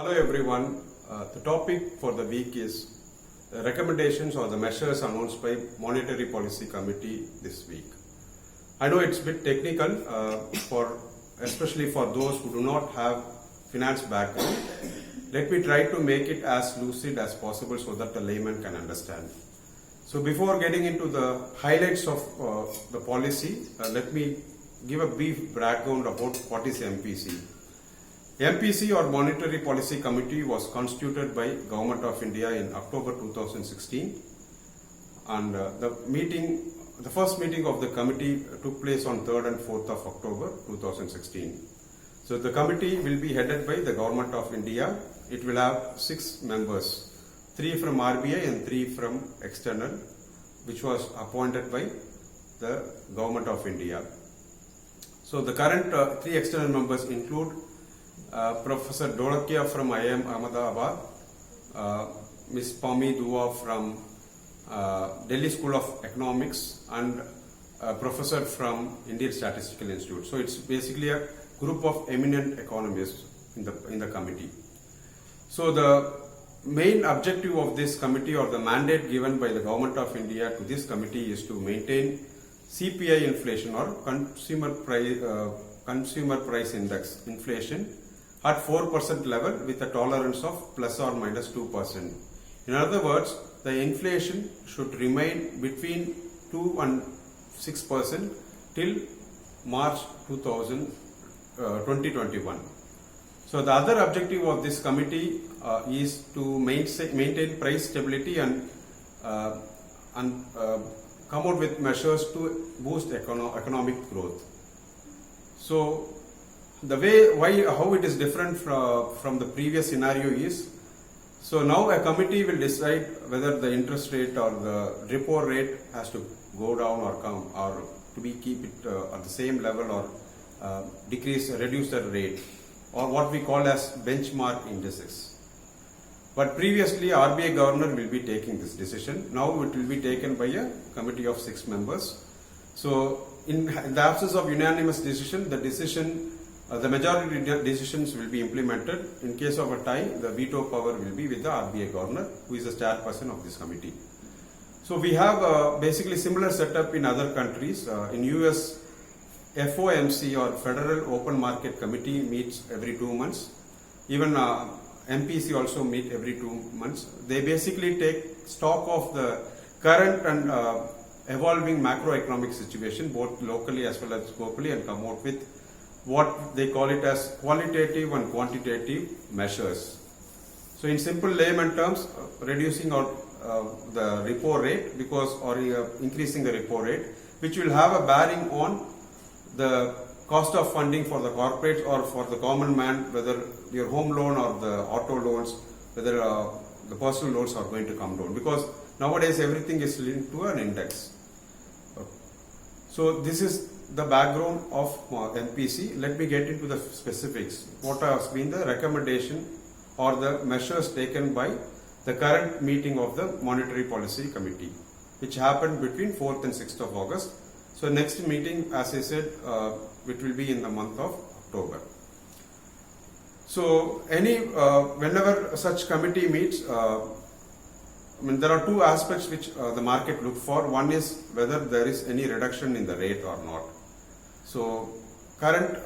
Hello everyone. The topic for the week is recommendations or the measures announced by Monetary Policy Committee this week. I know it's a bit technical especially for those who do not have finance background. Let me try to make it as lucid as possible so that the layman can understand. So before getting into the highlights of the policy, let me give a brief background about what is MPC. MPC or Monetary Policy Committee was constituted by Government of India in October 2016, and the first meeting of the committee took place on 3rd and 4th of October 2016. So the committee will be headed by the Government of India. It will have 6 members, 3 from RBI and 3 from external, which was appointed by the Government of India. So the current 3 external members include Professor Dholakia from IIM Ahmedabad, Ms. Pami Dua from Delhi School of Economics, and a professor from Indian Statistical Institute. So it's basically a group of eminent economists in the committee. So the main objective of this committee, or the mandate given by the Government of India to this committee, is to maintain CPI inflation, or consumer price index inflation, at 4% level with a tolerance of plus or minus 2%. In other words, the inflation should remain between 2 and 6% till March 2021. So the other objective of this committee is to maintain price stability and come out with measures to boost economic growth. So the way how it is different from the previous scenario is, so now a committee will decide whether the interest rate or the repo rate has to go down or come, or to be keep it at the same level, or reduce the rate, or what we call as benchmark indices. But previously RBI governor will be taking this decision. Now it will be taken by a committee of 6 members. So in the absence of unanimous decision, the majority decisions will be implemented. In case of a tie, the veto power will be with the RBI governor, who is the chairperson of this committee. So we have basically similar setup in other countries. In US, FOMC, or Federal Open Market Committee, meets every 2 months. Even MPC also meet every 2 months. They basically take stock of the current and evolving macroeconomic situation, both locally as well as globally, and come out with what they call it as qualitative and quantitative measures. So in simple layman terms, reducing out the repo rate or increasing the repo rate, which will have a bearing on the cost of funding for the corporates or for the common man, whether your home loan or the auto loans, whether the personal loans are going to come down, because nowadays everything is linked to an index. So this is the background of MPC. Let me get into the specifics. What has been the recommendation or the measures taken by the current meeting of the Monetary Policy Committee, which happened between 4th and 6th of August. So next meeting, as I said, it will be in the month of October. So whenever such committee meets, there are 2 aspects which the market look for. One is whether there is any reduction in the rate or not. So current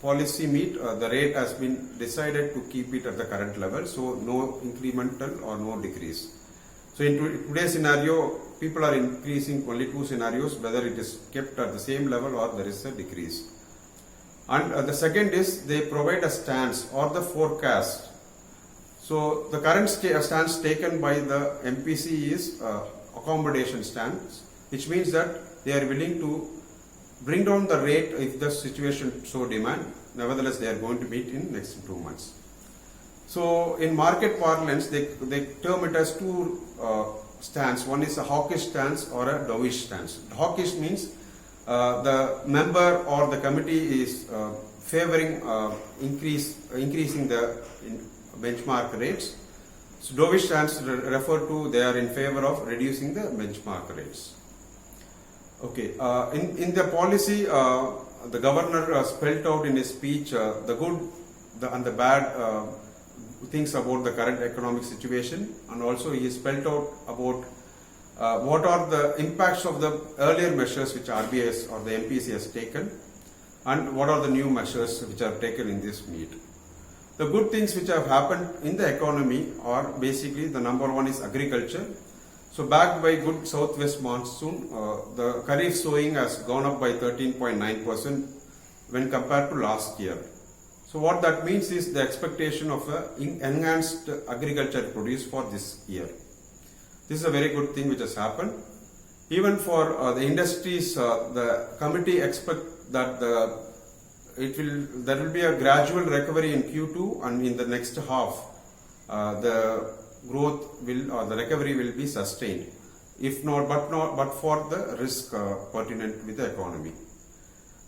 policy the rate has been decided to keep it at the current level, so no incremental or no decrease. So in today's scenario, people are increasing only 2 scenarios, whether it is kept at the same level or there is a decrease. And the second is they provide a stance or the forecast. So the current stance taken by the MPC is accommodation stance, which means that they are willing to bring down the rate if the situation so demand. Nevertheless, they are going to meet in next 2 months. So in market parlance, they term it as 2 stance. One is a hawkish stance or a dovish stance. Hawkish means the member or the committee is favoring increasing the benchmark rates. So dovish stance refer to they are in favor of reducing the benchmark rates. Okay, in the policy, the governor spelled out in his speech the good and the bad things about the current economic situation, and also he spelled out about what are the impacts of the earlier measures which RBI or the MPC has taken, and what are the new measures which are taken in this meet. The good things which have happened in the economy are basically, the number one is agriculture. So backed by good southwest monsoon, the Kharif sowing has gone up by 13.9% when compared to last year. So what that means is the expectation of enhanced agriculture produce for this year. This is a very good thing which has happened. Even for the industries, the committee expect that there will be a gradual recovery in Q2, and in the next half, the growth will, or the recovery will be sustained. If not, but for the risk pertinent with the economy.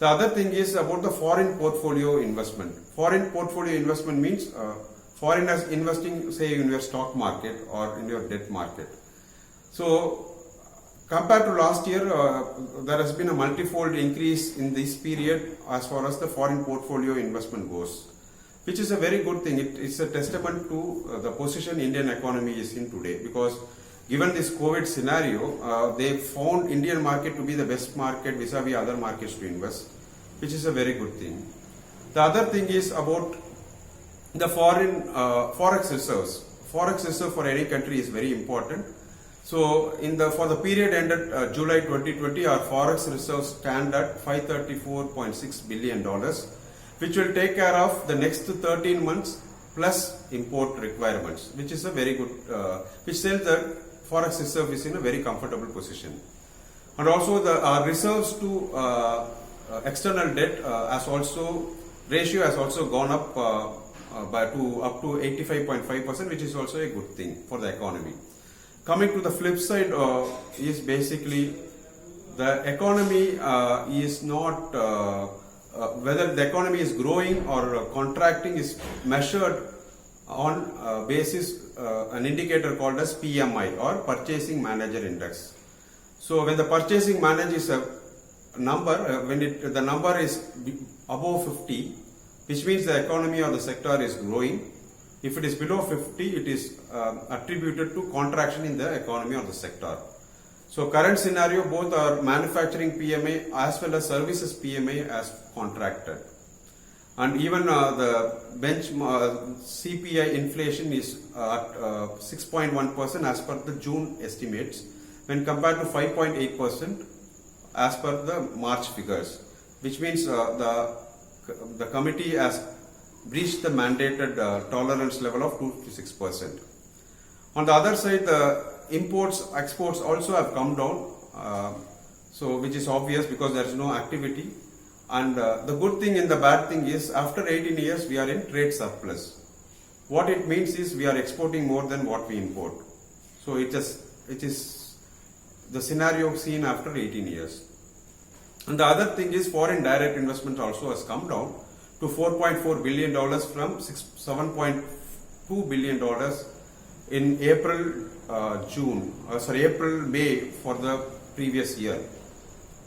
The other thing is about the foreign portfolio investment. Foreign portfolio investment means foreigners investing, say, in your stock market or in your debt market. So, compared to last year, there has been a multifold increase in this period as far as the foreign portfolio investment goes, which is a very good thing. It's a testament to the position Indian economy is in today, because given this COVID scenario, they found Indian market to be the best market vis-a-vis other markets to invest, which is a very good thing. The other thing is about the foreign forex reserves. Forex reserve for any country is very important. So, for the period ended July 2020, our forex reserves stand at $534.6 billion, which will take care of the next 13 months plus import requirements, which is a very good, which tells that forex reserve is in a very comfortable position. And also our reserves to external debt ratio has also gone up up to 85.5%, which is also a good thing for the economy. Coming to the flip side is basically the economy is not, whether the economy is growing or contracting is measured on basis an indicator called as PMI, or Purchasing Manager Index. So when the Purchasing Manager is a number, when the number is above 50, which means the economy or the sector is growing. If it is below 50, it is attributed to contraction in the economy or the sector. So current scenario, both our manufacturing PMI as well as services PMI has contracted. And even the benchmark CPI inflation is at 6.1% as per the June estimates, when compared to 5.8% as per the March figures, which means the committee has breached the mandated tolerance level of 2 to 6%. On the other side, the imports, exports also have come down, so which is obvious because there is no activity. And the good thing and the bad thing is, after 18 years, we are in trade surplus. What it means is we are exporting more than what we import. So it is the scenario seen after 18 years. And the other thing is foreign direct investment also has come down to $4.4 billion from $7.2 billion in April-May for the previous year.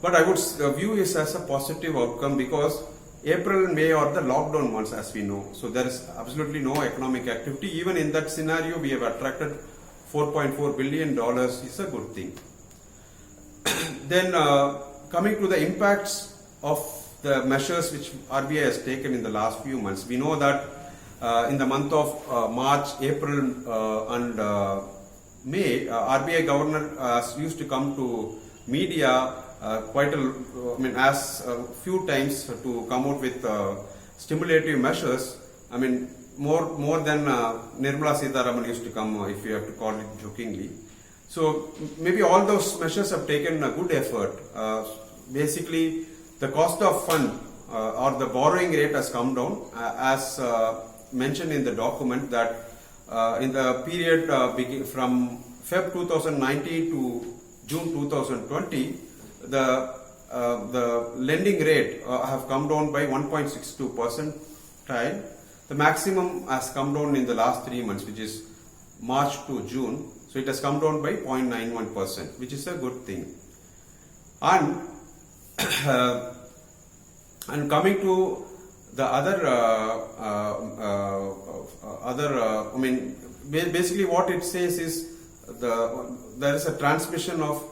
But I would view this as a positive outcome, because April, May are the lockdown months, as we know. So there is absolutely no economic activity. Even in that scenario, we have attracted $4.4 billion is a good thing. Then coming to the impacts of the measures which RBI has taken in the last few months, we know that in the month of March, April and May, RBI governor used to come to media as a few times to come out with stimulative measures. I mean, more than Nirmala Sitharaman used to come, if you have to call it jokingly. So maybe all those measures have taken a good effort. Basically, the cost of fund or the borrowing rate has come down, as mentioned in the document, that in the period from Feb 2019 to June 2020, the lending rate have come down by 1.62%. The maximum has come down in the last 3 months, which is March to June. So it has come down by 0.91%, which is a good thing. And coming to the other, basically what it says is there is a transmission of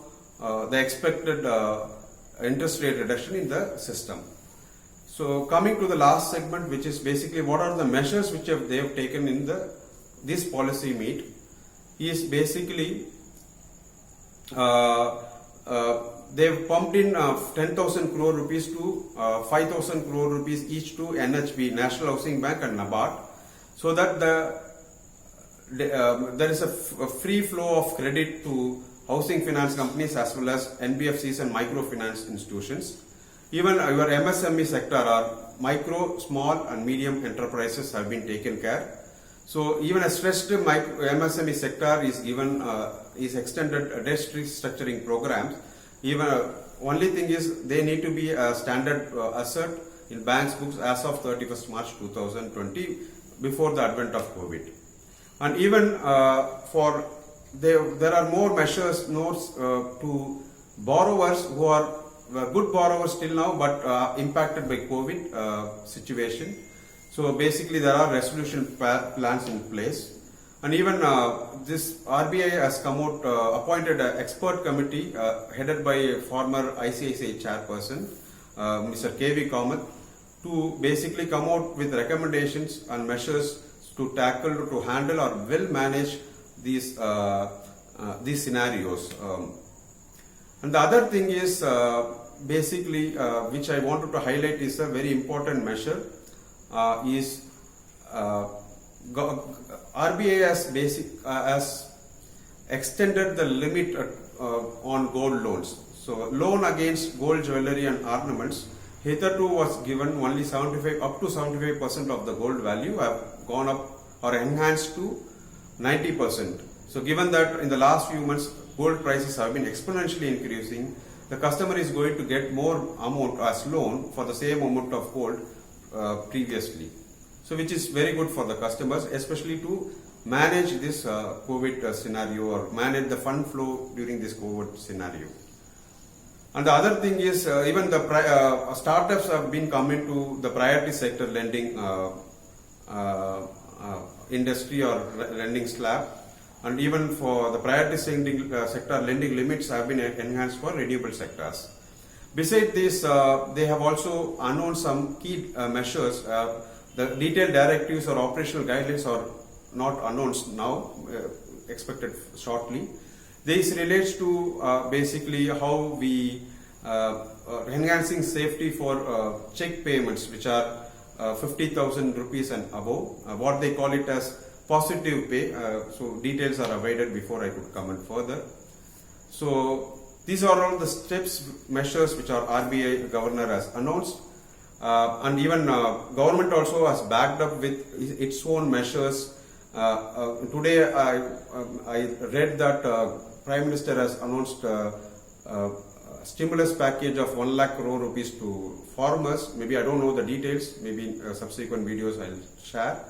the expected interest rate reduction in the system. So coming to the last segment, which is basically what are the measures which they have taken in this policy meet, is basically they've pumped in 10,000 crore rupees to 5,000 crore rupees each to NHB, National Housing Bank, and NABARD, so that there is a free flow of credit to housing finance companies as well as NBFCs and microfinance institutions. Even your MSME sector or micro, small and medium enterprises have been taken care. So even a stressed MSME sector is given is extended debt restructuring programs. Even only thing is they need to be a standard asset in banks' books as of 31st March 2020, before the advent of COVID. And even there are more measures notes to borrowers who are good borrowers till now, but impacted by COVID situation. So basically there are resolution plans in place. And even this RBI has come out, appointed an expert committee headed by a former ICICI chairperson, Mr. KV Kamath, to basically come out with recommendations and measures to tackle, to handle or well manage these scenarios. And the other thing is basically which I wanted to highlight is a very important measure is RBI has extended the limit on gold loans. So loan against gold jewelry and ornaments hitherto was given only up to 75% of the gold value, have gone up or enhanced to 90%. So given that in the last few months gold prices have been exponentially increasing, the customer is going to get more amount as loan for the same amount of gold previously. So which is very good for the customers, especially to manage this COVID scenario or manage the fund flow during this COVID scenario. And the other thing is even the startups have been coming to the priority sector lending industry or lending slab, and even for the priority sector lending limits have been enhanced for renewable sectors. Besides this, they have also announced some key measures. The detailed directives or operational guidelines are not announced now, expected shortly. This relates to basically how we enhancing safety for check payments which are 50,000 rupees and above, what they call it as positive pay. So details are awaited before I could comment further. So these are all the steps, measures which our RBI governor has announced. And even government also has backed up with its own measures. Today I read that Prime Minister has announced a stimulus package of 1 lakh crore rupees to farmers. Maybe I don't know the details, maybe subsequent videos I'll share.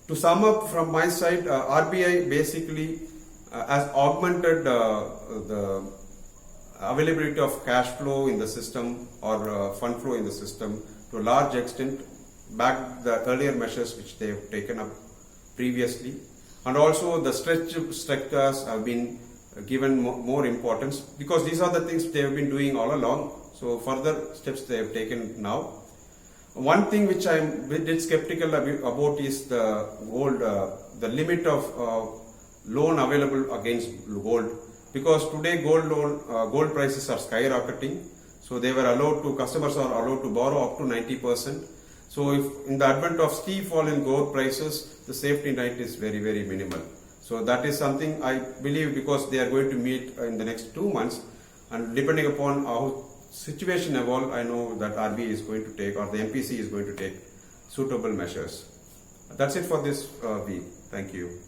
To sum up from my side, RBI basically has augmented the availability of cash flow in the system or fund flow in the system to a large extent, back the earlier measures which they have taken up previously, and also the stretched sectors have been given more importance, because these are the things they have been doing all along. So further steps they have taken now. One thing which I am a bit skeptical about is the gold, the limit of loan available against gold, because today gold prices are skyrocketing. So they were customers are allowed to borrow up to 90%. So if in the advent of steep fall in gold prices, the safety net is very, very minimal. So that is something I believe, because they are going to meet in the next 2 months, and depending upon how situation evolve, I know that RBI is going to take, or the MPC is going to take suitable measures. That's it for this week. Thank you.